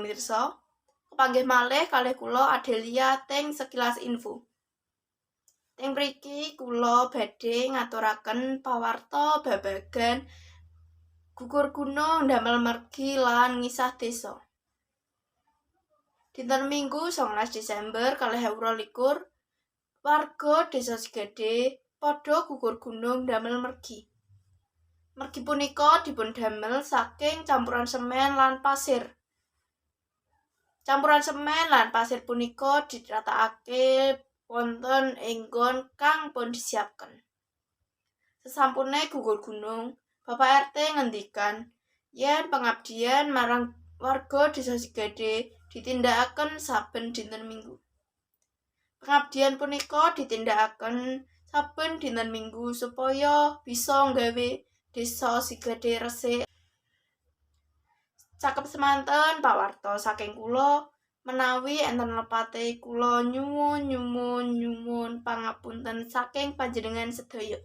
pamirsa. Kepanggih malih kalih kula Adelia teng Sekilas Info. Teng mriki kula badhe ngaturaken pawarta babagan gugur gunung damel mergi lan ngisah desa. Dinten Minggu 19 Desember 2021 warga Desa Sigade padha gugur gunung damel mergi. Mergi punika dipun damel saking campuran semen lan pasir. Campuran semen lan pasir punika diratakake wonten ing nggon kang pun disiapkan. Sesampune gugur gunung, Bapak RT ngendikan yen pengabdian marang warga Desa Sigade ditindakaken saben dinten Minggu. Pengabdian punika ditindakaken saben dinten Minggu supaya bisa nggawe Desa Sigade resik. Cakep semanten pawarta saking kula menawi enten lepate kula nyuwun pangapunten saking panjenengan sedaya.